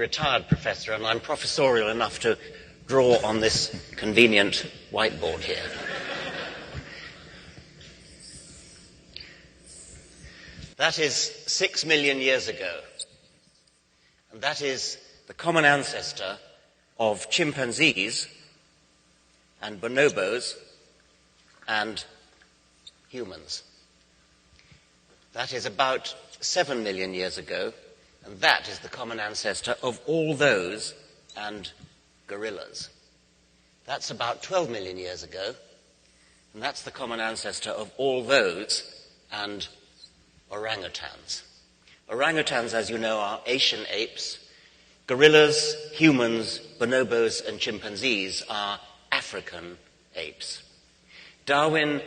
Retired professor, and I'm professorial enough to draw on this convenient whiteboard here. That is 6 million years ago, and that is the common ancestor of chimpanzees and bonobos and humans. That is about 7 million years ago, and that is the common ancestor of all those and gorillas. That's about 12 million years ago, and that's the common ancestor of all those and orangutans. Orangutans, as you know, are Asian apes. Gorillas, humans, bonobos, and chimpanzees are African apes. Darwin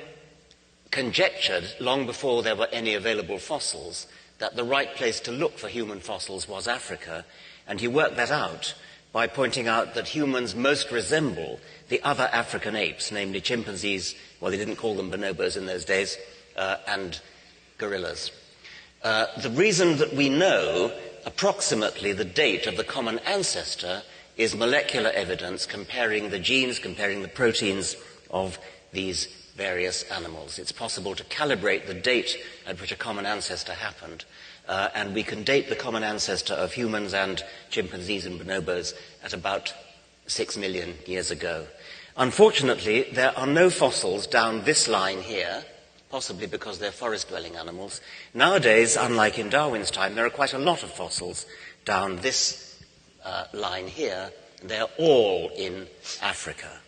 conjectured, long before there were any available fossils, that the right place to look for human fossils was Africa, and he worked that out by pointing out that humans most resemble the other African apes, namely chimpanzees, well, they didn't call them bonobos in those days, and gorillas. The reason that we know approximately the date of the common ancestor is molecular evidence comparing the genes, comparing the proteins of these various animals. It's possible to calibrate the date at which a common ancestor happened, and we can date the common ancestor of humans and chimpanzees and bonobos at about 6 million years ago. Unfortunately, there are no fossils down this line here, possibly because they're forest-dwelling animals. Nowadays, unlike in Darwin's time, there are quite a lot of fossils down this line here, and they're all in Africa.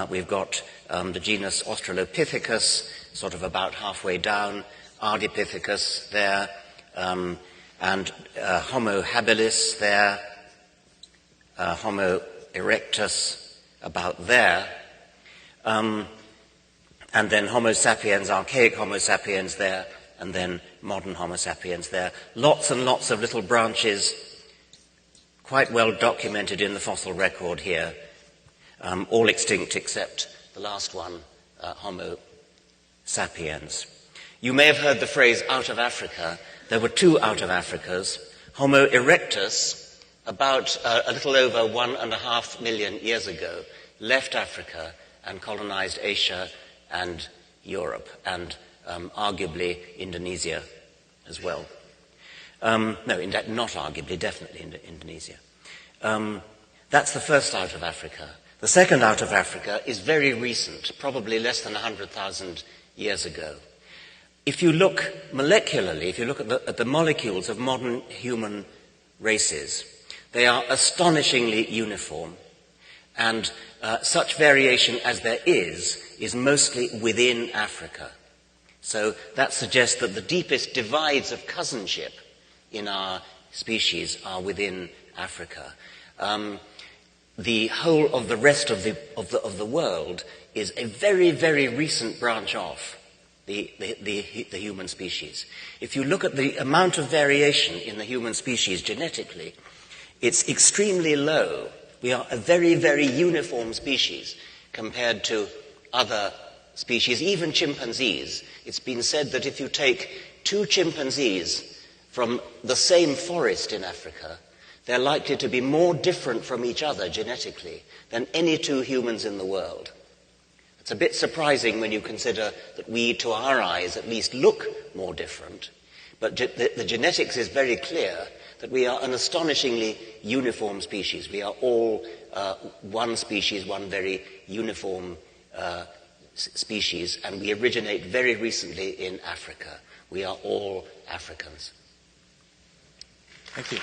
We've got the genus Australopithecus, sort of about halfway down, Ardipithecus there, and Homo habilis there, Homo erectus about there, and then Homo sapiens, archaic Homo sapiens there, and then modern Homo sapiens there. Lots and lots of little branches, quite well documented in the fossil record here. All extinct except the last one, Homo sapiens. You may have heard the phrase out of Africa. There were two out of Africas. Homo erectus, about a little over 1.5 million years ago, left Africa and colonized Asia and Europe, and arguably Indonesia as well. Not arguably, definitely Indonesia. That's the first out of Africa. The second out of Africa is very recent, probably less than 100,000 years ago. If you look molecularly, if you look at the molecules of modern human races, they are astonishingly uniform, and such variation as there is mostly within Africa. So that suggests that the deepest divides of cousinship in our species are within Africa. The whole of the rest of the world is a very, very recent branch off the human species. If you look at the amount of variation in the human species genetically, it's extremely low. We are a very, very uniform species compared to other species, even chimpanzees. It's been said that if you take two chimpanzees from the same forest in Africa, they're likely to be more different from each other genetically than any two humans in the world. It's a bit surprising when you consider that we, to our eyes, at least look more different. But the genetics is very clear that we are an astonishingly uniform species. We are all one species, one very uniform species, and we originate very recently in Africa. We are all Africans. Thank you.